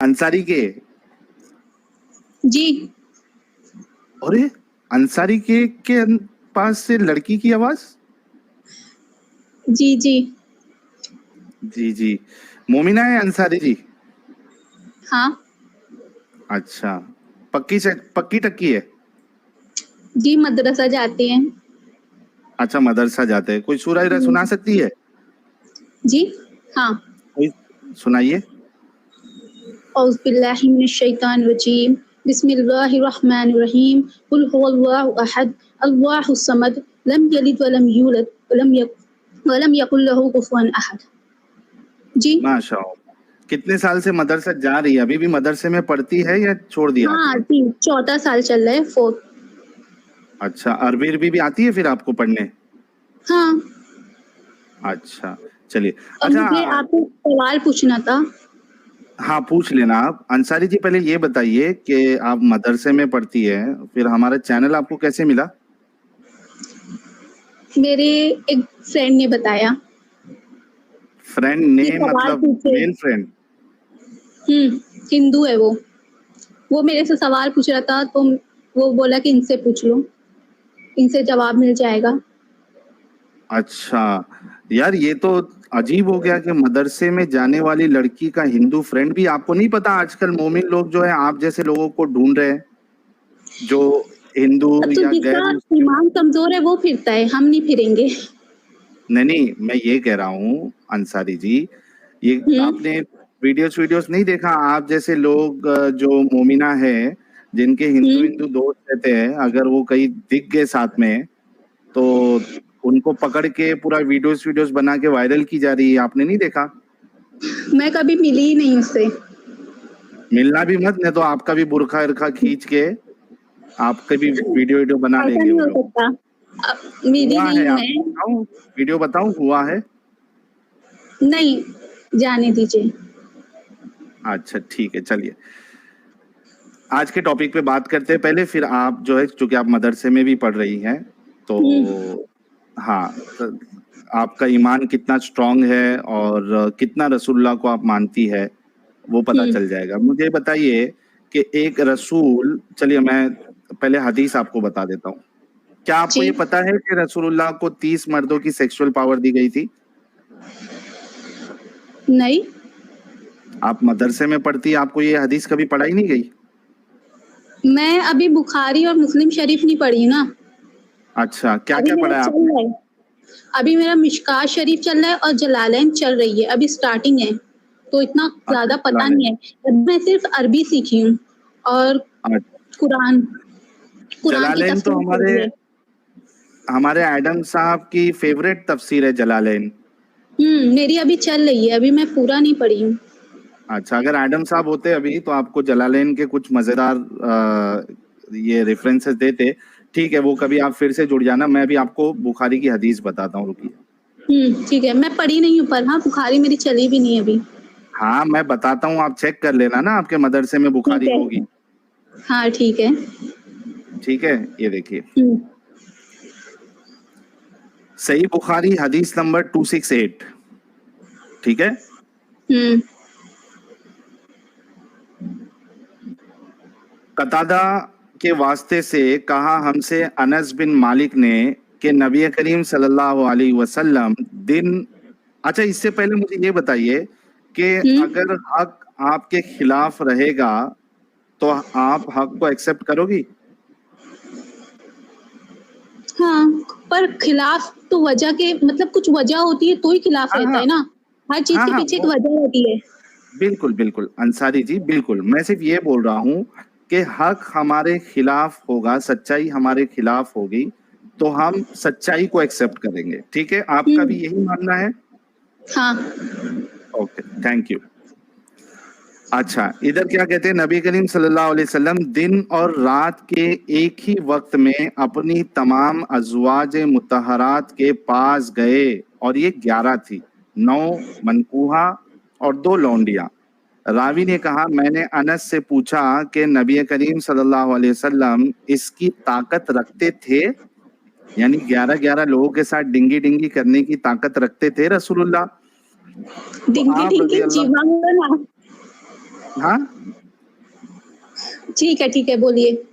अंसारी के जी अरे अंसारी के पास से लड़की की आवाज। जी जी जी जी, मोमिना है अंसारी जी। हाँ अच्छा, पक्की टक्की है। जी, मदरसा जाते हैं। अच्छा, मदरसा जाते हैं। कोई सूरह सुना सकती है? जी हाँ। कोई सुनाइए। औज़ु बिल्लाहि मिनश शैतानिर रजीम, बिस्मिल्लाहिर रहमानिर रहीम, कुल हुवल्लाहु अहद, अल्लाहुस समद, लम यलिद व लम यूलद व लम यकुल लहू कुफुवन अहद। जी माशाअल्लाह। कितने साल से मदरसा जा रही है? अभी भी मदरसे में पढ़ती है या छोड़ दिया हाँ आपने? जी, चौथा साल चल रहा है, 4th। अच्छा, अरबी भी आती है फिर आपको पढ़ने? हाँ। अच्छा, चलिए। और अच्छा, मुझे आपसे सवाल पूछना था। हाँ पूछ लेना आप। अंसारी जी पहले ये बताइए कि आप मदरसे में पढ़ती है, फिर हमारा चैनल आपको कैसे मिला? मेरे एक फ्रेंड ने बताया। फ्रेंड ये ने सवाल मतलब पूछे। Male friend? हिंदू है वो मेरे से सवाल पूछ रहा था, तो वो बोला कि इनसे पूछ लो, इनसे जवाब मिल जाएगा। अच्छा यार, ये तो अजीब हो गया कि मदरसे में जाने वाली लड़की का हिंदू फ्रेंड भी। आपको नहीं पता आजकल मोमिन लोग जो है आप जैसे लोगों को ढूंढ रहे हैं, जो हिंदू अब तो या जिसका गैर मुस्लिम। ईमान कमजोर है वो फिरता है, हम नहीं फिरेंगे। नहीं, मैं ये कह रहा हूँ अंसारी जी, ये आपने वीडियोस नहीं देखा? आप जैसे लोग जो मोमिना है, जिनके हिंदू दोस्त रहते हैं, अगर वो कहीं दिख गए साथ में तो उनको पकड़ के पूरा वीडियोस बना के वायरल की जा रही है। आपने नहीं देखा? मैं कभी मिली ही नहीं उससे। मिलना भी मत, नहीं तो आपका भी बुरखा इरखा खींच के आपके भी वीडियो बना ऐसा लेंगे नहीं वो हो लोग। सकता। मिली हुआ नहीं है, हूँ आपको मैं। बताऊं? वीडियो बताऊं? हुआ है। नहीं, जाने दीजिए। अच्छा ठीक है, चलिए आज के टॉपिक पे बात करते हैं पहले, फिर आप जो है, चूंकि आप मदरसे में भी पढ़ रही हैं तो हाँ, तो आपका ईमान कितना स्ट्रांग है और कितना रसूलुल्लाह को आप मानती है वो पता चल जाएगा। मुझे बताइए कि एक रसूल, चलिए मैं पहले हदीस आपको बता देता हूँ। क्या आपको जी ये पता है कि रसूलुल्लाह को 30 मर्दों की सेक्सुअल पावर दी गई थी? नहीं, आप मदरसे में पढ़ती, आपको ये हदीस कभी पढ़ाई नहीं गई? मैं अभी बुखारी और मुस्लिम शरीफ नहीं पढ़ी ना। अच्छा, क्या अभी क्या मेरा पढ़ा है चल आपने? रहा है। अभी मेरा मिशकात शरीफ चल रहा है और जलालैन चल रही है, अभी स्टार्टिंग है, तो इतना अच्छा, ज्यादा पता जलालैन। नहीं है। मैं सिर्फ अरबी सीखी हूँ और कुरान कुरान की जलालैन तो तफसीर हमारे पढ़ी है। हमारे एडम साहब की फेवरेट तफसीर है जलालैन। मेरी अभी चल रही है, अभी मैं पूरा नहीं पढ़ी हूँ। अच्छा, अगर एडम साहब होते अभी तो आपको जलालैन के कुछ मजेदार ये रेफरेंसेस देते। ठीक है, वो कभी आप फिर से जुड़ जाना। मैं अभी आपको बुखारी की हदीस बताता हूँ, रुकिए। ठीक है, मैं पढ़ी नहीं हूँ, पर हाँ बुखारी मेरी चली भी नहीं है अभी। हाँ मैं बताता हूँ, आप चेक कर लेना ना, आपके मदरसे में ठीक बुखारी है। होगी। हाँ ठीक है। ठीक है, ये देखिए, हम्म सही बुखारी हदीस नंबर 268। ठीक है, हम्म कतादा के वास्ते से कहा हमसे अनस बिन मालिक ने कि नबी करीम सल्लल्लाहु अलैहि वसल्लम दिन। अच्छा, इससे पहले मुझे ये बताइए कि हम्म अगर हक आपके खिलाफ रहेगा तो आप हक को एक्सेप्ट करोगी? हाँ, पर खिलाफ तो वजह के मतलब कुछ वजह होती है तो ही खिलाफ हाँ रहता हाँ है ना। हर चीज हाँ के हाँ, पीछे एक वो वजह होती है। बिल्कुल बिल्कुल अंसारी जी, बिल्कुल। मैं सिर्फ ये बोल रहा हूँ कि हक हमारे खिलाफ होगा, सच्चाई हमारे खिलाफ होगी तो हम सच्चाई को एक्सेप्ट करेंगे। ठीक है, आपका भी यही मानना है? हाँ। Okay, thank you. अच्छा, इधर क्या कहते हैं, नबी करीम सल्लल्लाहु अलैहि वसल्लम दिन और रात के एक ही वक्त में अपनी तमाम अज़वाज मुतहरात के पास गए, और ये 11 थी, 9 मनकूहा और 2 लौंडियां। रावी ने कहा, मैंने अनस से पूछा कि नबी करीम सल्लल्लाहु अलैहि वसल्लम इसकी ताकत रखते थे, यानी 11-11 लोगों के साथ डिंगी डिंगी करने की ताकत रखते थे रसूलुल्लाह? तो डिंगी आप डिंगी रजी अल्लाह, जीवा में ना। हाँ, ठीक है बोलिए।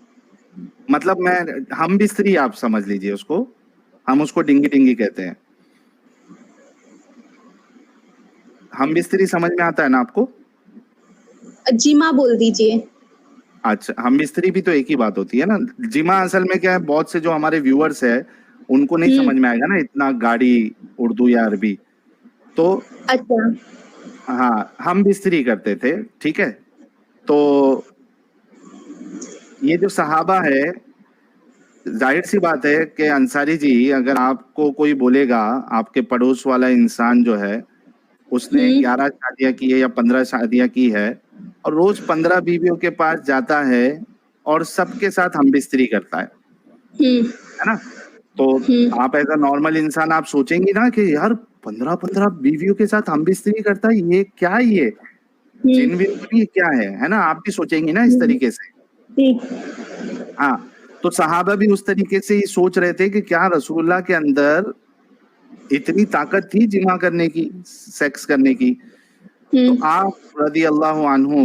मतलब मैं हम बिस्तरी आप समझ लीजिए उसको, हम उसको डिंगी डिंगी कहते हैं। हम बिस्तरी समझ में आता है ना आपको? जिमा बोल दीजिए। अच्छा, हम बिस्तरी भी तो एक ही बात होती है ना। जिमा असल में क्या है, बहुत से जो हमारे व्यूअर्स है उनको नहीं समझ में आएगा ना इतना गाड़ी उर्दू या अरबी, तो अच्छा। हाँ हम बिस्तरी करते थे, ठीक है। तो ये जो सहाबा है, जाहिर सी बात है कि अंसारी जी, अगर आपको कोई बोलेगा, आपके पड़ोस वाला इंसान जो है उसने 11 शादियां की है या 15 शादियां की है और रोज 15 बीवियों के पास जाता है और सबके साथ हम बिस्तरी करता है ना, तो आप एज अ नॉर्मल इंसान आप सोचेंगी ना कि यार 15-15 बीवियों के साथ हम बिस्तरी करता है, ये क्या है, ये जिन विन तो नहीं, क्या है ना, आप भी सोचेंगी ना इस तरीके से। हाँ, तो सहाबा भी उस तरीके से ही सोच रहे थे कि क्या रसूलुल्लाह के अंदर इतनी ताकत थी जिमा करने की, सेक्स करने की। तो आप रदी अल्लाह अन्हु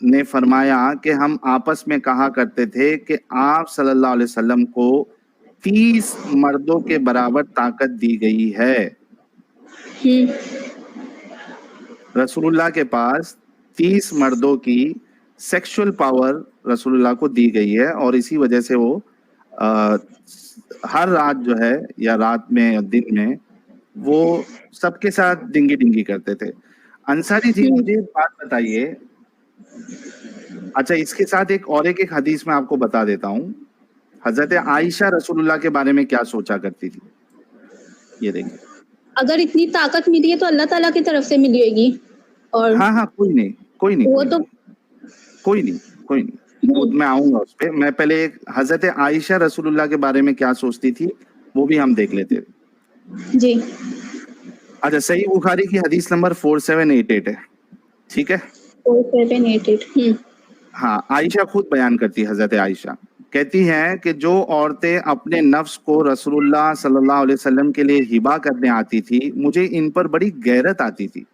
ने फरमाया कि हम आपस में कहा करते थे कि आप सल्लल्लाहु अलैहि वसल्लम को 30 मर्दों के बराबर ताकत दी गई है। रसूलुल्लाह के पास 30 मर्दों की सेक्सुअल पावर रसूलुल्लाह को दी गई है और इसी वजह से वो आ, हर रात जो है या रात में या दिन में वो सबके साथ डिंगी डिंगी करते थे। अंसारी जी मुझे एक बात बताइए, अच्छा इसके साथ एक हदीस मैं आपको बता देता हूँ। हजरत आयशा रसूलुल्लाह के बारे में क्या सोचा करती थी, ये देखिए। अगर इतनी ताकत मिली है तो अल्लाह ताला की तरफ से मिली होगी। और हाँ हाँ, कोई नहीं कोई नहीं वो कोई तो नहीं कोई नहीं कोई नहीं, वो मैं आऊंगा उस पे। मैं पहले एक हजरत आयशा रसूलुल्लाह के बारे में क्या सोचती थी वो भी हम देख लेते। जी। अच्छा, सही बुखारी की हदीस नंबर 4788 है, ठीक है। 4788। हाँ, आयशा खुद बयान करती है, हजरत आयशा कहती हैं कि जो औरतें अपने नफ्स को रसूलुल्लाह सल्लल्लाहु अलैहि वसल्लम के लिए हिबा करने आती थी, मुझे इन पर बड़ी गैरत आती थी।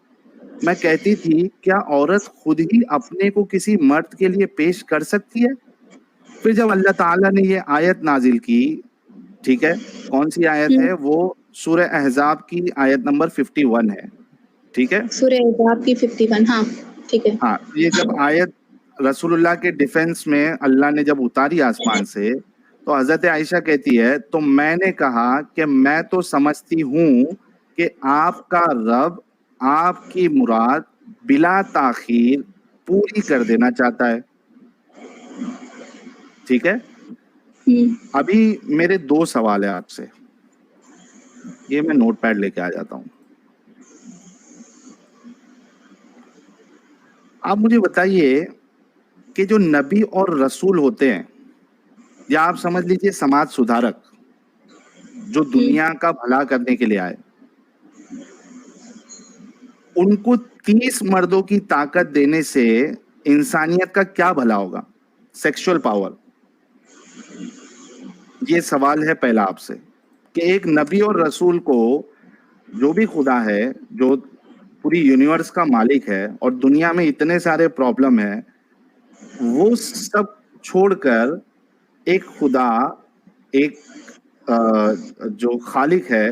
मैं कहती थी क्या औरत खुद ही अपने को किसी मर्द के लिए पेश कर सकती है? फिर जब अल्लाह ताला ने ये आयत नाजिल की, ठीक है, कौन सी आयत है वो? सूरह अहज़ाब की आयत नंबर 51 है, ठीक है। सूरह अहज़ाब की 51। हाँ ठीक है। हाँ, ये जब आयत रसूलुल्लाह के डिफेंस में अल्लाह ने जब उतारी आसमान से, तो हजरत आयशा कहती है तो मैंने कहा कि मैं तो समझती हूँ कि आपका रब आपकी मुराद बिला ताखीर पूरी कर देना चाहता है, ठीक है। अभी मेरे 2 सवाल है आपसे, ये मैं नोटपैड लेके आ जाता हूँ। आप मुझे बताइए कि जो नबी और रसूल होते हैं, या आप समझ लीजिए समाज सुधारक, जो दुनिया का भला करने के लिए आए, उनको 30 मर्दों की ताकत देने से इंसानियत का क्या भला होगा? सेक्सुअल पावर, ये सवाल है पहला आपसे कि एक नबी और रसूल को, जो भी खुदा है, जो पूरी यूनिवर्स का मालिक है और दुनिया में इतने सारे प्रॉब्लम है, वो सब छोड़कर एक खुदा, एक जो खालिक है,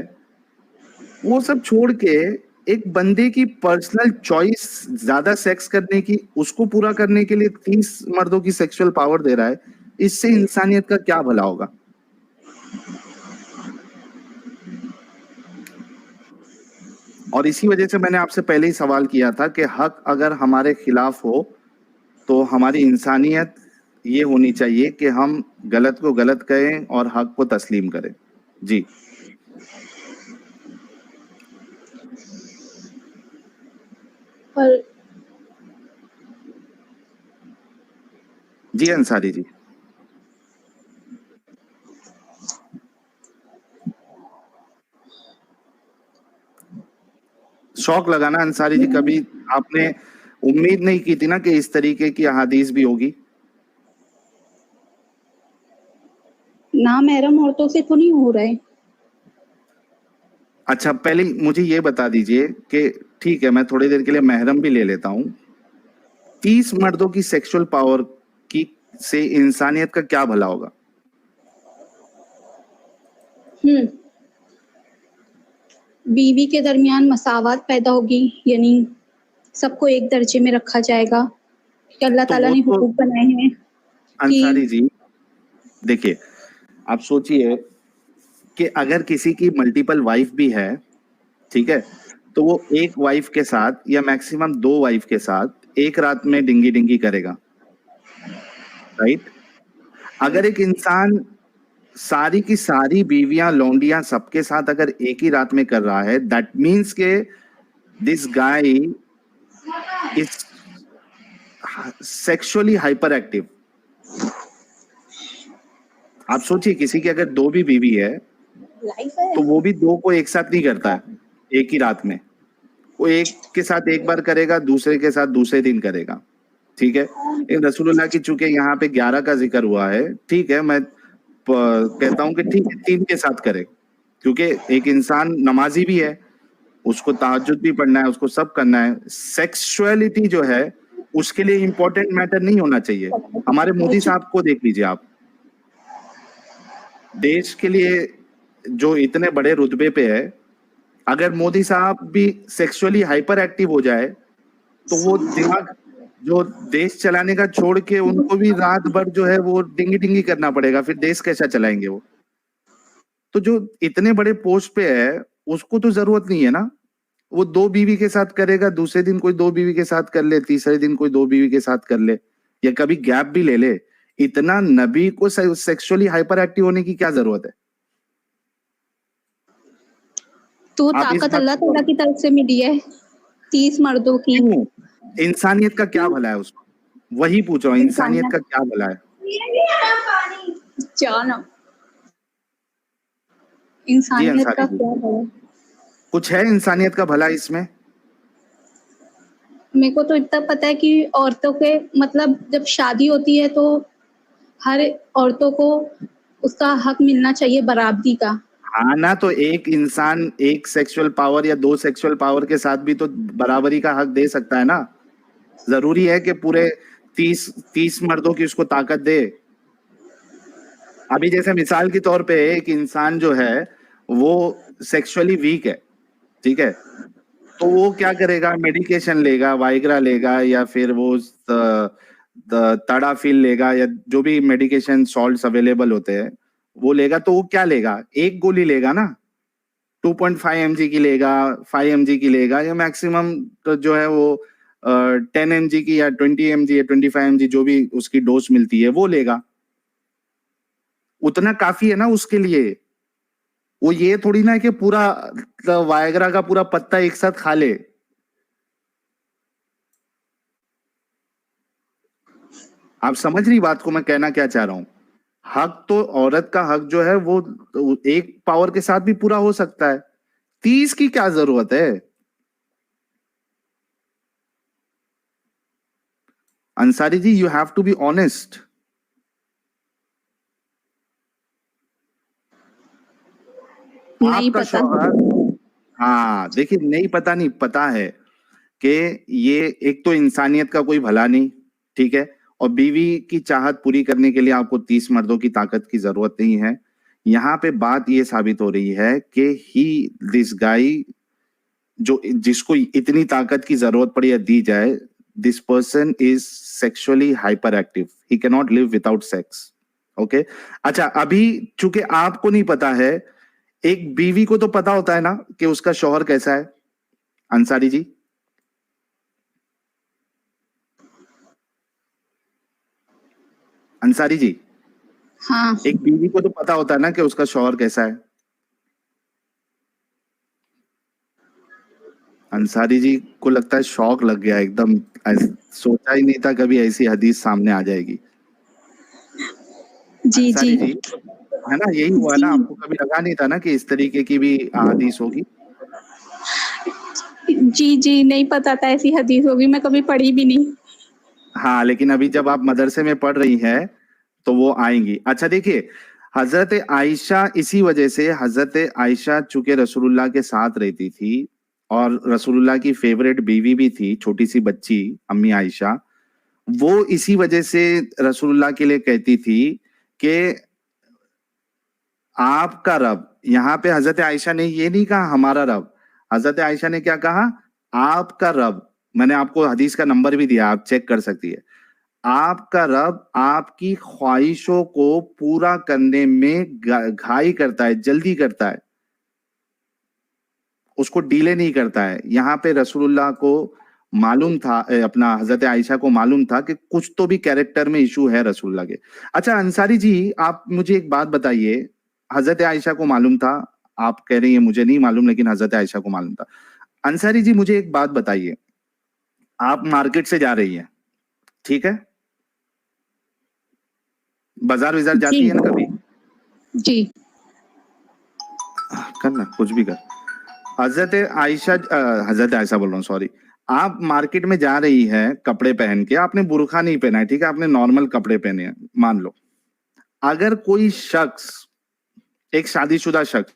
वो सब छोड़ के एक बंदे की पर्सनल चॉइस ज्यादा सेक्स करने की, उसको पूरा करने के लिए 30 मर्दों की सेक्सुअल पावर दे रहा है, इससे इंसानियत का क्या भला होगा? और इसी वजह से मैंने आपसे पहले ही सवाल किया था कि हक अगर हमारे खिलाफ हो तो हमारी इंसानियत ये होनी चाहिए कि हम गलत को गलत कहें और हक को तस्लीम करें। जी पर जी अंसारी जी, शौक लगाना अंसारी जी, कभी आपने उम्मीद नहीं की थी ना कि इस तरीके की अहादीस भी होगी? ना महरम औरतों से तो नहीं हो रहा है। अच्छा, पहले मुझे ये बता दीजिए कि ठीक है, मैं थोड़ी देर के लिए महरम भी ले लेता हूँ, 30 मर्दों की सेक्सुअल पावर की से इंसानियत का क्या भला होगा? बीवी के दरमियान मसावत पैदा होगी, यानी सबको एक दर्जे में रखा जाएगा कि अल्लाह तो ताला वो ने तो हुकूक बनाए हैं अंसारी कि जी, देखिए, आप सोचिए कि अगर किसी की मल्टीपल वाइफ भी है, ठीक है, तो वो एक वाइफ के साथ या मैक्सिमम 2 वाइफ के साथ एक रात में डिंगी डिंगी करेगा, राइट? अगर एक इंसान सारी की सारी बीवियां लौंडियां सबके साथ अगर एक ही रात में कर रहा है, दैट मीन्स के this guy is sexually hyper active. आप सोचिए किसी की अगर 2 भी बीवी है तो वो भी 2 को एक साथ नहीं करता है एक ही रात में। वो एक के साथ एक बार करेगा, दूसरे के साथ दूसरे दिन करेगा, ठीक है? लेकिन रसूलुल्लाह की चूंकि यहाँ पे 11 का जिक्र हुआ है, ठीक है, मैं कहता हूँ कि ठीक है 3 के साथ करे, क्योंकि एक इंसान नमाजी भी है, उसको तहज्जुद भी पढ़ना है, उसको सब करना है। सेक्सुअलिटी जो है उसके लिए इंपॉर्टेंट मैटर नहीं होना चाहिए। हमारे मोदी साहब को देख लीजिए आप, देश के लिए जो इतने बड़े रुतबे पे है, अगर मोदी साहब भी सेक्सुअली हाइपर एक्टिव हो जाए तो वो दिमाग जो देश चलाने का छोड़ के उनको भी रात भर जो है वो डिंगी डिंगी करना पड़ेगा, फिर देश कैसा चलाएंगे वो? तो जो इतने बड़े पोस्ट पे है उसको तो जरूरत नहीं है ना, वो 2 बीवी के साथ करेगा, दूसरे दिन कोई 2 बीवी के साथ कर ले, तीसरे दिन कोई 2 बीवी के साथ कर ले, या कभी गैप भी ले ले। इतना नबी को सेक्सुअली हाइपर एक्टिव होने की क्या जरूरत है? तो आप इस ताकत बात अल्लाह को ताला की तरफ से मिली है 30 मर्दों की। क्यों? इंसानियत का क्या भला है उसमें? वही पूछ रहा हूँ, इंसानियत का इंसानियत क्या भला है? जाना जी इंसानियत अंसारी का जी, क्या है? कुछ है इंसानियत का भला इसमें? मेरे को तो इतना पता है कि औरतों के मतलब जब शादी होती है तो हर औरतों को उसका हक मिलना चाहिए बराबरी का। हाँ ना, तो एक इंसान एक सेक्सुअल पावर या 2 सेक्सुअल पावर के साथ भी तो बराबरी का हक दे सकता है ना। जरूरी है कि पूरे 30 मर्दों की उसको ताकत दे? अभी जैसे मिसाल के तौर पे एक इंसान जो है वो सेक्सुअली वीक है, ठीक है, तो वो क्या करेगा? मेडिकेशन लेगा, वाइग्रा लेगा, या फिर वो तड़ाफिल लेगा, या जो भी मेडिकेशन सॉल्ट्स अवेलेबल होते हैं वो लेगा। तो वो क्या लेगा? एक गोली लेगा ना, 2.5 mg की लेगा, 5 mg की लेगा, या मैक्सिमम तो जो है वो 10 mg की या 20 mg या 25 mg जो भी उसकी डोज मिलती है वो लेगा। उतना काफी है ना उसके लिए। वो ये थोड़ी ना है कि पूरा वायग्रा का पूरा पत्ता एक साथ खा ले। आप समझ रही बात को मैं कहना क्या चाह रहा हूं? हक तो औरत का हक जो है वो एक पावर के साथ भी पूरा हो सकता है, 30 की क्या जरूरत है? Ansari ji, you have to be honest. नहीं आपका पता। शौहर, हाँ देखिए, नहीं पता नहीं, पता है कि ये एक तो इंसानियत का कोई भला नहीं, ठीक है, और बीवी की चाहत पूरी करने के लिए आपको 30 मर्दों की ताकत की जरूरत नहीं है। यहाँ पे बात ये साबित हो रही है कि ही दिस गाय जो जिसको इतनी ताकत की जरूरत पड़ी या दी जाए, this person is sexually hyper active, he can not live without sex. Okay, अच्छा, अभी चूंकि आपको नहीं पता है, एक बीवी को तो पता होता है ना कि उसका शौहर कैसा है, अंसारी जी? अंसारी जी, हाँ, एक बीवी को तो पता होता है ना कि उसका शौहर कैसा है। अंसारी जी को लगता है शौक लग गया एकदम, सोचा ही नहीं था कभी ऐसी हदीस सामने आ जाएगी। जी जी अंसारी जी, है ना, यही हुआ जी ना, आपको कभी लगा नहीं था ना कि इस तरीके की भी हदीस होगी? जी जी नहीं पता था ऐसी हदीस होगी, मैं कभी पढ़ी भी नहीं। हाँ, लेकिन अभी जब आप मदरसे में पढ़ रही हैं तो वो आएंगी। अच्छा देखिए, हजरत आयशा, इसी वजह से हजरत आयशा चूंकि रसूलुल्लाह के साथ रहती थी और रसूलुल्लाह की फेवरेट बीवी भी थी, छोटी सी बच्ची अम्मी आयशा, वो इसी वजह से रसूलुल्लाह के लिए कहती थी कि आपका रब, यहाँ पे हजरत आयशा ने ये नहीं कहा हमारा रब, हजरत आयशा ने क्या कहा, आपका रब। मैंने आपको हदीस का नंबर भी दिया, आप चेक कर सकती है। आपका रब आपकी ख्वाहिशों को पूरा करने में घाई करता है, जल्दी करता है, उसको डिले नहीं करता है। यहाँ पे रसूलुल्लाह को मालूम था, अपना हजरत आयशा को मालूम था कि कुछ तो भी कैरेक्टर में इशू है रसूलुल्लाह के। अच्छा अंसारी जी, आप मुझे एक बात बताइए, हजरत आयशा को मालूम था, आप कह रही हैं मुझे नहीं मालूम, लेकिन हजरत आयशा को मालूम था। अंसारी जी मुझे एक बात बताइए, आप मार्केट से जा रही हैं, ठीक है, बाजार विजार जाती जी है ना कभी? जी करना कुछ भी कर। हजरत आयशा, हजरत आयशा बोल रहा हूँ, सॉरी। आप मार्केट में जा रही है कपड़े पहन के, आपने बुर्का नहीं पहना है, ठीक है, आपने नॉर्मल कपड़े पहने हैं, मान लो। अगर कोई शख्स, एक शादीशुदा शख्स,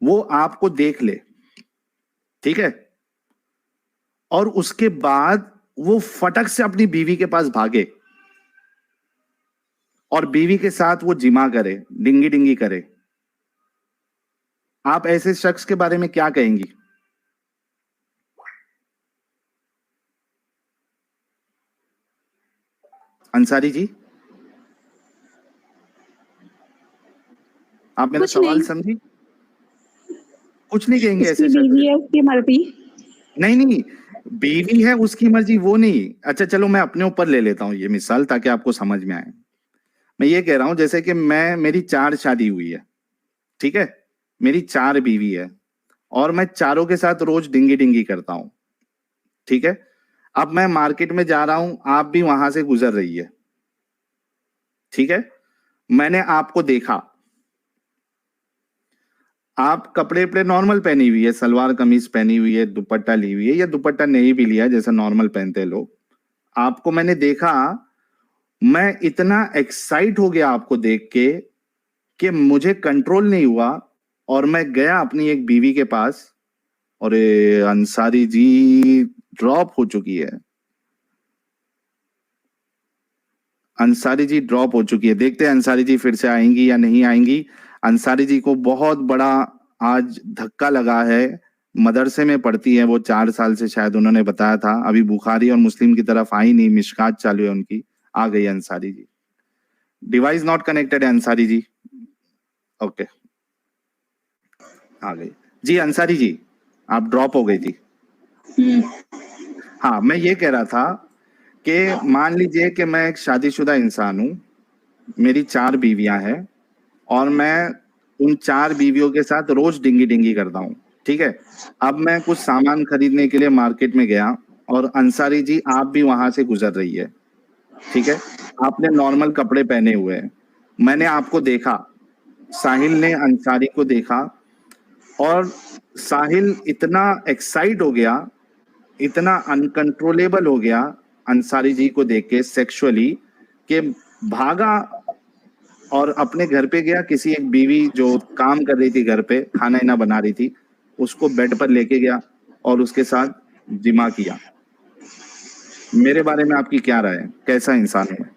वो आपको देख ले, ठीक है, और उसके बाद वो फटक से अपनी बीवी के पास भागे और बीवी के साथ वो जिमा करे, डिंगी डिंगी करे, आप ऐसे शख्स के बारे में क्या कहेंगी? अंसारी जी, आप मेरा कुछ सवाल नहीं, समझी? कुछ नहीं कहेंगे उसकी ऐसे शख्स बीवी के? है, उसकी मर्जी। नहीं नहीं, बीवी है उसकी मर्जी, वो नहीं। अच्छा चलो मैं अपने ऊपर ले लेता हूँ ये मिसाल, ताकि आपको समझ में आए। मैं ये कह रहा हूं जैसे कि मेरी 4 शादी हुई है, ठीक है, मेरी 4 बीवी है, और मैं चारों के साथ रोज डिंगी डिंगी करता हूं, ठीक है। अब मैं मार्केट में जा रहा हूं, आप भी वहां से गुजर रही है, ठीक है, मैंने आपको देखा, आप कपड़े अपने नॉर्मल पहनी हुई है, सलवार कमीज पहनी हुई है, दुपट्टा ली हुई है, या दुपट्टा नहीं भी लिया जैसा नॉर्मल पहनते हैं लोग, आपको मैंने देखा, मैं इतना एक्साइट हो गया आपको देख के कि मुझे कंट्रोल नहीं हुआ, और मैं गया अपनी एक बीवी के पास, और अंसारी जी ड्रॉप हो चुकी है, अंसारी जी ड्रॉप हो चुकी है। देखते हैं अंसारी जी फिर से आएंगी या नहीं आएंगी। अंसारी जी को बहुत बड़ा आज धक्का लगा है, मदरसे में पढ़ती है वो, 4 साल से शायद उन्होंने बताया था, अभी बुखारी और मुस्लिम की तरफ आई नहीं, मिशकात चालू है उनकी। आ गई Ansari ji, device not connected है अंसारी जी, ओके आ गई जी। अंसारी जी आप ड्रॉप हो गई थी। हाँ मैं ये कह रहा था कि मान लीजिए कि मैं एक शादीशुदा इंसान हूँ, मेरी 4 बीवियां हैं, और मैं उन 4 बीवियों के साथ रोज डिंगी डिंगी करता हूँ, ठीक है। अब मैं कुछ सामान खरीदने के लिए मार्केट में गया, और अंसारी जी आप भी वहां से गुजर रही है, ठीक है, आपने नॉर्मल कपड़े पहने हुए हैं, मैंने आपको देखा, साहिल ने अंसारी को देखा, और साहिल इतना एक्साइट हो गया, इतना अनकंट्रोलेबल हो गया अंसारी जी को देख के सेक्सुअली, कि भागा और अपने घर पे गया, किसी एक बीवी जो काम कर रही थी घर पे, खाना इना बना रही थी, उसको बेड पर लेके गया और उसके साथ जिमा किया। मेरे बारे में आपकी क्या राय है, कैसा इंसान है?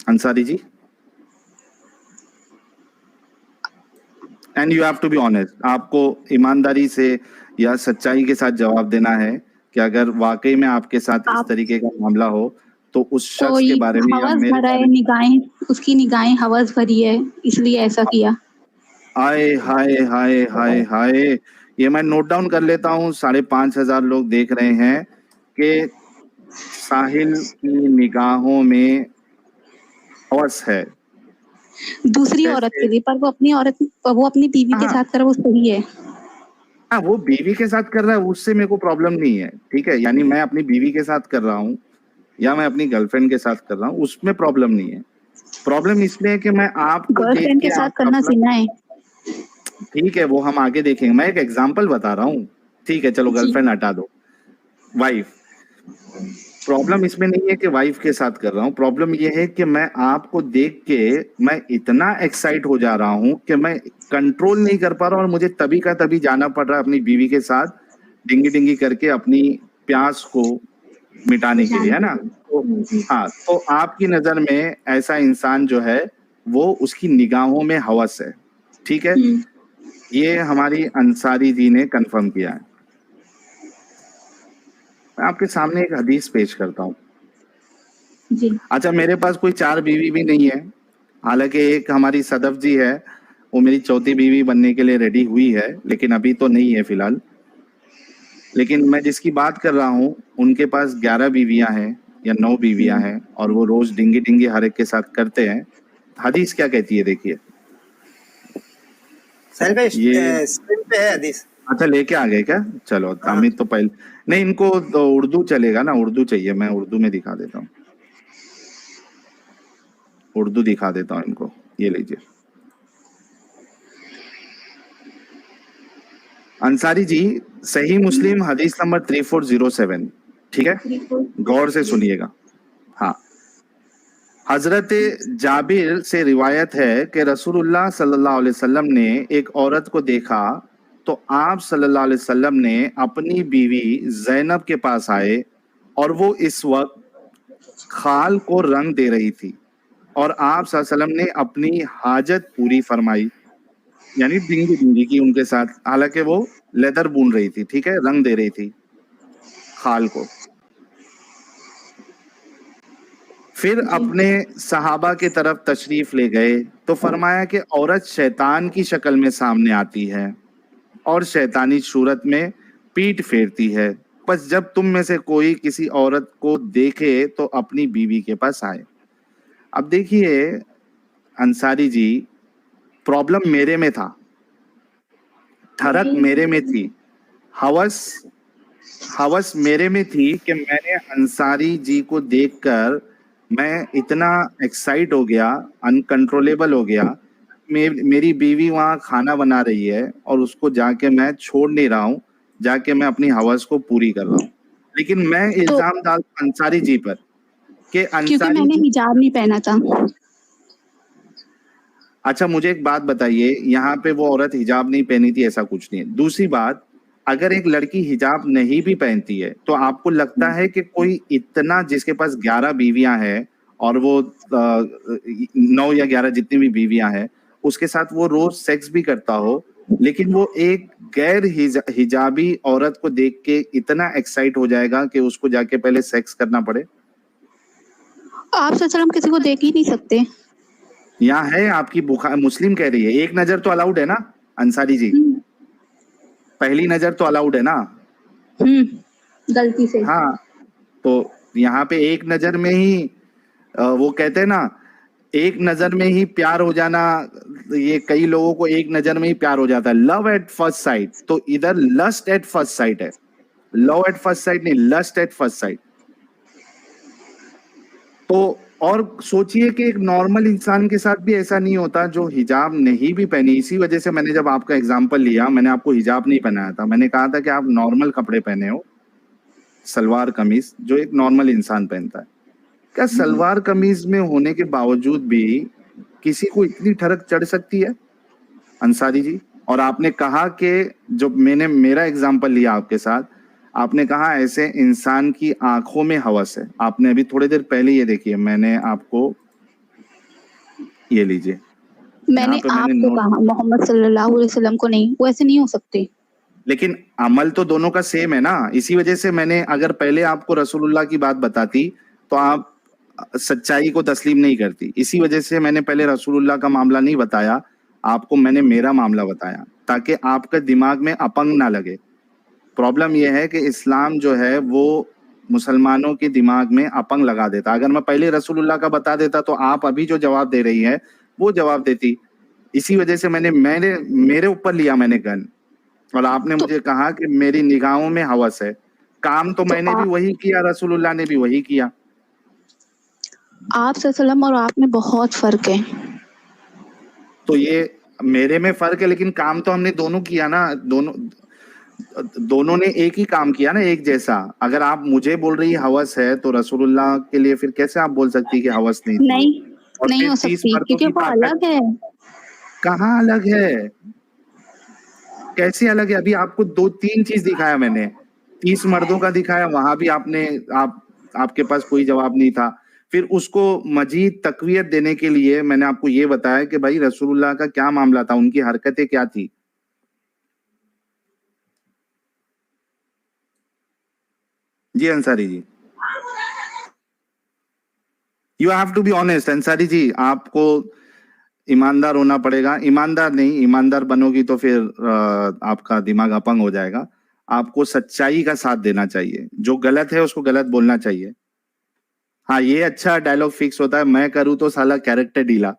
Ansari ji, and you have to be honest, आपको ईमानदारी से या सच्चाई के साथ जवाब देना है कि अगर वाकई में आपके साथ इस आप तरीके का मामला हो, तो उस शख्स के कोई बारे में या हवस मेरे भरा है, बारे में। निगाहें, उसकी निगाहें हवस भरी है, इसलिए ऐसा किया। हाय हाय हाय हाय हाय, ये मैं नोट डाउन कर लेता हूँ, 5,500 लोग देख रहे हैं कि साहिल की निगाहों में हवस है। दूसरी औरत कैसे? के लिए, पर वो अपनी बीवी के हाँ साथ कर, वो सही है। हाँ, वो बीवी के साथ कर रहा है, उससे मेरे को प्रॉब्लम नहीं है, ठीक है, यानी मैं अपनी बीवी के साथ कर रहा हूँ या मैं अपनी गर्लफ्रेंड के साथ कर रहा हूँ, उसमें प्रॉब्लम नहीं है। प्रॉब्लम इसलिए है कि मैं आपको देख गर्लफ्रेंड के के साथ आप करना कपड़ा, जिना है। ठीक है वो हम आगे देखेंगे, मैं एक एग्जांपल बता रहा हूँ, ठीक है, चलो जी गर्लफ्रेंड हटा दो, वाइफ। प्रॉब्लम इसमें नहीं है कि वाइफ के साथ कर रहा हूँ, प्रॉब्लम ये है कि मैं आपको देख के मैं इतना एक्साइट हो जा रहा हूँ कि मैं कंट्रोल नहीं कर पा रहा हूँ और मुझे तभी का तभी जाना पड़ रहा है अपनी बीवी के साथ डिंगी डिंगी करके अपनी प्यास को मिटाने के लिए, है ना। तो हाँ, तो आपकी नजर में ऐसा इंसान जो है वो उसकी निगाहों में हवस है, ठीक है। ये हमारी अंसारी जी ने कंफर्म किया है। मैं आपके सामने एक हदीस पेश करता हूँ। जी। अच्छा, मेरे पास कोई 4 बीवी भी नहीं है, हालांकि एक हमारी सदफ जी है, वो मेरी चौथी बीवी बनने के लिए रेडी हुई है, लेकिन अभी तो नहीं है फिलहाल। लेकिन मैं जिसकी बात कर रहा हूँ उनके पास 11 बीवियां हैं या 9 बीवियां हैं और वो रोज डिंगी डिंगी हर एक के साथ करते हैं। हदीस क्या कहती है देखिए। साहिल भाई ये स्क्रीन पे है हदीस। अच्छा, लेके आ गए क्या? चलो, अमित तो पहले नहीं, इनको तो उर्दू चलेगा ना, उर्दू चाहिए, मैं उर्दू में दिखा देता हूँ, उर्दू दिखा देता हूँ इनको। ये लीजिए अंसारी जी, सही मुस्लिम हदीस नंबर 3407, ठीक है, गौर से सुनिएगा। हाँ, हजरत जाबिर से रिवायत है कि रसूलुल्लाह सल्लल्लाहु अलैहि वसल्लम ने एक औरत को देखा तो आप सल्लल्लाहु अलैहि वसल्लम ने अपनी बीवी जैनब के पास आए और वो इस वक्त खाल को रंग दे रही थी और आप सल्लल्लाहु अलैहि वसल्लम ने अपनी हाजत पूरी फरमाई, यानी डिंगी डिंगी की उनके साथ, हालांकि वो लेदर बुन रही थी, ठीक है, रंग दे रही थी खाल को। फिर अपने सहाबा के तरफ तशरीफ ले गए तो फरमाया कि औरत शैतान की शक्ल में सामने आती है और शैतानी सूरत में पीठ फेरती है, बस जब तुम में से कोई किसी औरत को देखे तो अपनी बीवी के पास आए। अब देखिए अंसारी जी, प्रॉब्लम मेरे में था, ठरक मेरे में थी, हवस मेरे में थी कि मैंने अंसारी जी को देखकर मैं इतना एक्साइट हो गया, अनकंट्रोलेबल हो गया। मेरी बीवी वहां खाना बना रही है और उसको जाके मैं छोड़ नहीं रहा हूँ, जाके मैं अपनी हवस को पूरी कर रहा हूँ। लेकिन मैं इल्जाम डाल अंसारी जी पर कि क्योंकि अंसारी मैंने जी, हिजाब नहीं पहना था। अच्छा मुझे एक बात बताइए, यहाँ पे वो औरत हिजाब नहीं पहनी थी ऐसा कुछ नहीं है। दूसरी बात, अगर एक लड़की हिजाब नहीं भी पहनती है तो आपको लगता है कि कोई इतना, जिसके पास 11 बीवियां हैं और वो 9 या 11 जितनी भी बीवियां हैं उसके साथ वो रोज सेक्स भी करता हो, लेकिन वो एक गैर हिजाबी औरत को देख के इतना एक्साइट हो जाएगा कि उसको जाके पहले सेक्स करना पड़े? आप सल्लम किसी को देख ही नहीं सकते। यहाँ है आपकी बुखार, मुस्लिम कह रही है एक नजर तो अलाउड है ना अंसारी जी, पहली नजर तो अलाउड है ना। गलती से। हाँ, तो यहाँ पे एक नजर में ही वो कहते हैं ना, एक नजर में ही प्यार हो जाना, ये कई लोगों को एक नजर में ही प्यार हो जाता है, लव एट फर्स्ट साइट। तो इधर लस्ट एट फर्स्ट साइट है, लव एट फर्स्ट साइट नहीं, लस्ट एट फर्स्ट साइट। तो और सोचिए कि एक नॉर्मल इंसान के साथ भी ऐसा नहीं होता जो हिजाब नहीं भी पहनी। इसी वजह से मैंने जब आपका एग्जांपल लिया, मैंने आपको हिजाब नहीं पहनाया था, मैंने कहा था कि आप नॉर्मल कपड़े पहने हो, सलवार कमीज जो एक नॉर्मल इंसान पहनता है। क्या सलवार कमीज में होने के बावजूद भी किसी को इतनी ठरक चढ़ सकती है अंसारी जी? और आपने कहा कि जो मैंने मेरा एग्जांपल लिया आपके साथ, आपने कहा ऐसे इंसान की आंखों में हवस है। आपने अभी थोड़ी देर पहले ये देखिए, मैंने आपको ये लीजिए, मैंने आपको कहा, मोहम्मद सल्लल्लाहु अलैहि वसल्लम को नहीं, वो ऐसे नहीं हो सकते। लेकिन अमल तो दोनों का सेम है ना। इसी वजह से मैंने, अगर पहले आपको रसूलुल्लाह की बात बताती तो आप सच्चाई को तस्लीम नहीं करती। इसी वजह से मैंने पहले रसूलुल्लाह का मामला नहीं बताया आपको, मैंने मेरा मामला बताया ताकि आपका दिमाग में अपंग ना लगे। प्रॉब्लम यह है कि इस्लाम जो है वो मुसलमानों के दिमाग में अपंग लगा देता। अगर मैं पहले रसूलुल्लाह का बता देता तो आप अभी जो जवाब दे रही है वो जवाब देती। इसी वजह से मैंने मेरे ऊपर लिया मैंने गन, और आपने मुझे कहा कि मेरी निगाहों में हवस है। काम तो मैंने भी वही किया, रसूलुल्लाह ने भी वही किया। आप सल्लम और आप में बहुत फर्क है। तो ये मेरे में फर्क है, लेकिन काम तो हमने दोनों किया ना। दोनों दोनों ने एक ही काम किया ना, एक जैसा। अगर आप मुझे बोल रही हवस है तो रसूलुल्लाह के लिए फिर कैसे आप बोल सकती कि हवस नहीं थी? नहीं, और नहीं फिर हो 30 सकती मर्दों क्योंकि की वो ताकत अलग है। कहाँ अलग है? कैसे अलग है? अभी आपको 2-3 चीज दिखाया मैंने। 30 मर्दों का दिखाया, वहां भी आपके पास कोई जवाब नहीं था। फिर उसको मजीद तकवीयत देने के लिए मैंने आपको ये बताया कि भाई रसूलुल्लाह का क्या मामला था, उनकी हरकतें क्या थी। जी Ansari ji, you have to be honest. Ansari ji, आपको ईमानदार होना पड़ेगा। ईमानदार नहीं, ईमानदार बनोगी तो फिर आपका दिमाग अपंग हो जाएगा। आपको सच्चाई का साथ देना चाहिए, जो गलत है उसको गलत बोलना चाहिए। हाँ, ये अच्छा डायलॉग फिक्स होता है, मैं करूँ तो साला कैरेक्टर ढीला।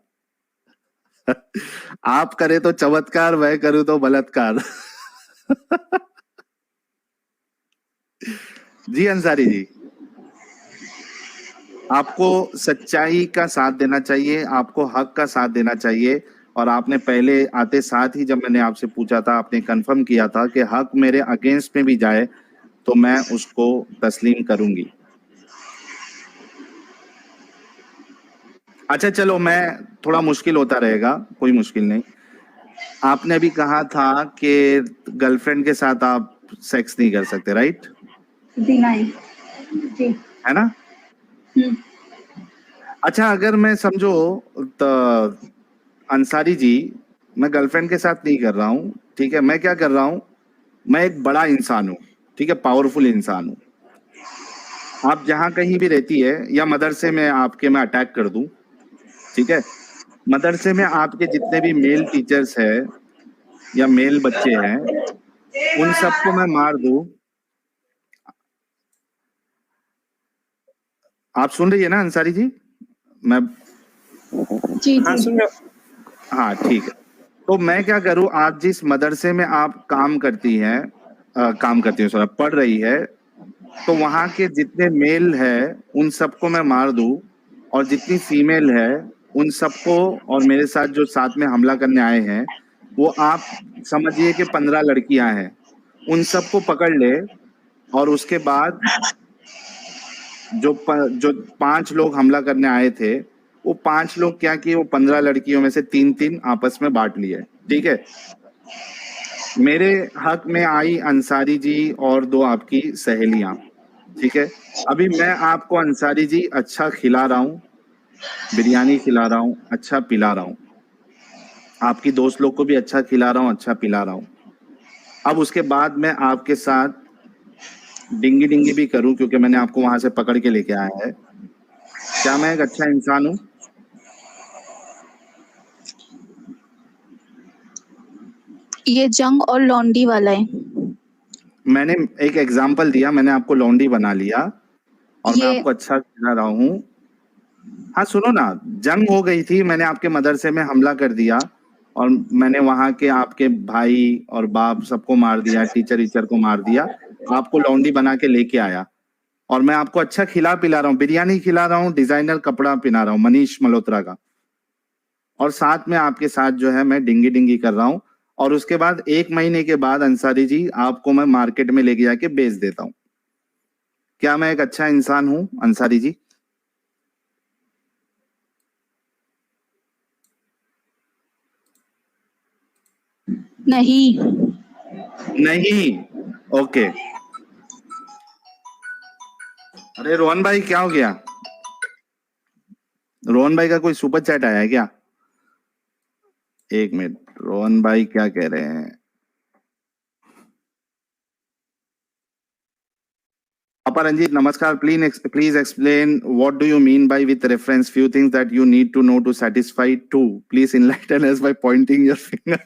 आप करे तो चमत्कार, मैं करूँ तो बलात्कार। जी अंसारी जी, आपको सच्चाई का साथ देना चाहिए, आपको हक का साथ देना चाहिए। और आपने पहले आते साथ ही जब मैंने आपसे पूछा था, आपने कंफर्म किया था कि हक मेरे अगेंस्ट में भी जाए तो मैं उसको तस्लीम करूंगी। अच्छा चलो, मैं थोड़ा मुश्किल होता रहेगा, कोई मुश्किल नहीं। आपने अभी कहा था कि गर्लफ्रेंड के साथ आप सेक्स नहीं कर सकते, राइट? जी नहीं, जी। है ना? अच्छा, अगर मैं समझो तो अंसारी जी, मैं गर्लफ्रेंड के साथ नहीं कर रहा हूँ, ठीक है? मैं क्या कर रहा हूँ, मैं एक बड़ा इंसान हूँ, ठीक है, पावरफुल इंसान हूँ। आप जहां कहीं भी रहती है, या मदरसे में आपके मैं अटैक कर दूं, ठीक है? मदरसे में आपके जितने भी मेल टीचर्स हैं या मेल बच्चे हैं, उन सबको मैं मार दूं। आप सुन रही है ना अंसारी जी? मैं जी हाँ जी। सुन रहे हाँ ठीक है। तो मैं क्या करूं, आज जिस मदरसे में आप काम करती हैं, काम करती हैं सॉरी, पढ़ रही है, तो वहां के जितने मेल है उन सबको मैं मार दूं, और जितनी फीमेल है उन सबको, और मेरे साथ जो साथ में हमला करने आए हैं, वो आप समझिए कि 15 लड़कियां हैं, उन सबको पकड़ ले। और उसके बाद जो 5 लोग हमला करने आए थे, वो 5 लोग क्या किए, वो 15 लड़कियों में से 3-3 आपस में बांट लिए, ठीक है? मेरे हक में आई अंसारी जी और 2 आपकी सहेलियां, ठीक है? अभी मैं आपको अंसारी जी अच्छा खिला रहा हूँ, बिरयानी खिला रहा हूँ, अच्छा पिला रहा हूँ, आपकी दोस्त लोग को भी अच्छा खिला रहा हूँ, अच्छा पिला रहा हूँ। अब उसके बाद मैं आपके साथ डिंगी डिंगी भी करूं, क्योंकि मैंने आपको वहां से पकड़ के लेके आया है। क्या मैं एक अच्छा इंसान हूँ? ये जंग और लौंडी वाला है। मैंने एक एग्जाम्पल दिया, मैंने आपको लौंडी बना लिया, और मैं ये आपको अच्छा खिला रहा हूँ। हाँ सुनो ना, जंग हो गई थी, मैंने आपके मदरसे में हमला कर दिया, और मैंने वहां के आपके भाई और बाप सबको मार दिया, टीचर टीचर को मार दिया, आपको लौंडी बना के लेके आया। और मैं आपको अच्छा खिला पिला रहा हूँ, बिरयानी खिला रहा हूँ, डिजाइनर कपड़ा पहना रहा हूँ मनीष मल्होत्रा का, और साथ में आपके साथ जो है मैं डिंगी डिंगी कर रहा हूँ। और उसके बाद 1 महीने के बाद अंसारी जी, आपको मैं मार्केट में लेके जाके बेच देता हूँ। क्या मैं एक अच्छा इंसान हूँ अंसारी जी? नहीं। नहीं? ओके। अरे रोहन भाई, क्या हो गया? रोहन भाई का कोई सुपर चैट आया है क्या? एक मिनट, रोहन भाई क्या कह रहे हैं? Papa Ranjit, namaskar. Please explain what do you mean by with reference few things that you need to know to satisfy two. Please enlighten us by pointing your finger.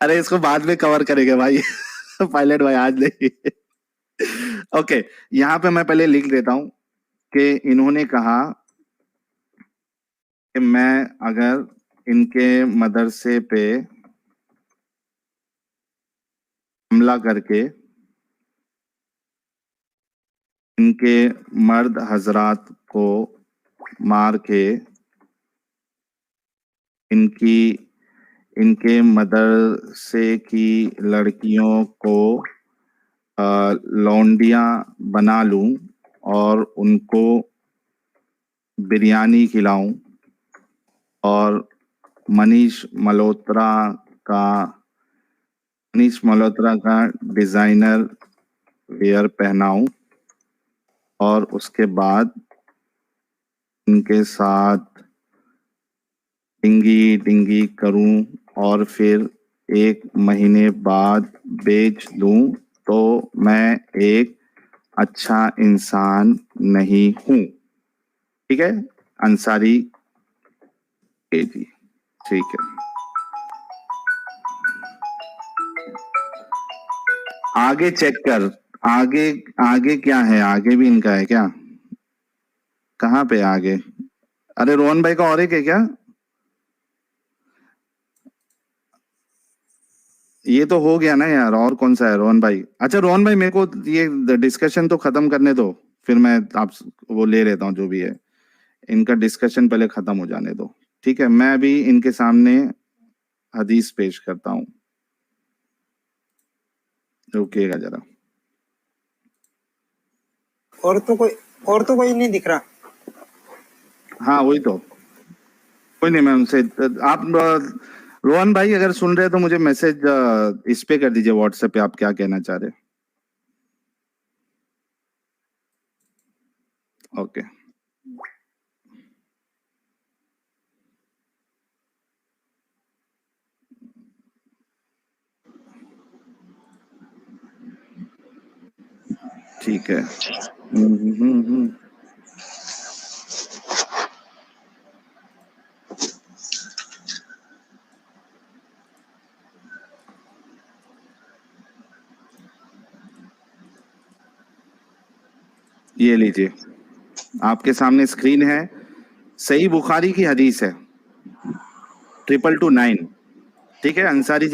अरे इसको बाद में कवर करेंगे भाई। पायलट भाई आज नहीं। Okay, यहाँ पे मैं पहले लिख देता हूँ कि इन्होंने कहा कि मैं अगर इनके मदरसे पे हमला करके इनके मर्द हजरात को मार के इनकी इनके मदरसे की लड़कियों को लौंडियां बना लूं और उनको बिरयानी खिलाऊं और मनीष मल्होत्रा का डिजाइनर वेयर पहनाऊं और उसके बाद इनके साथ डिंगी डिंगी करूं और फिर 1 महीने बाद बेच दूं तो मैं एक अच्छा इंसान नहीं हूं। ठीक है, अंसारी के जी, ठीक है। आगे चेक कर, आगे आगे क्या है, आगे भी इनका है क्या? कहाँ पे आगे? अरे रोहन भाई का और एक है क्या? ये तो हो गया ना यार, और कौन सा है रोहन भाई? अच्छा रोहन भाई, मेरे को ये डिस्कशन तो खत्म करने दो, फिर मैं आप वो ले लेता हूँ जो भी है। इनका डिस्कशन पहले खत्म हो जाने दो, ठीक है? मैं अभी इनके सामने हदीस पेश करता हूँ, रुकिएगा जरा। और तो कोई नहीं दिख रहा। हाँ वही तो, कोई नहीं, मैं उनसे आप रोहन भाई अगर सुन रहे हैं तो मुझे मैसेज इस पे कर दीजिए, व्हाट्सएप पे, आप क्या कहना चाह रहे हैं। ओके ठीक है। ये लीजिए, आपके सामने स्क्रीन है, सही बुखारी की हदीस है 2229, ठीक है अंसारी जी।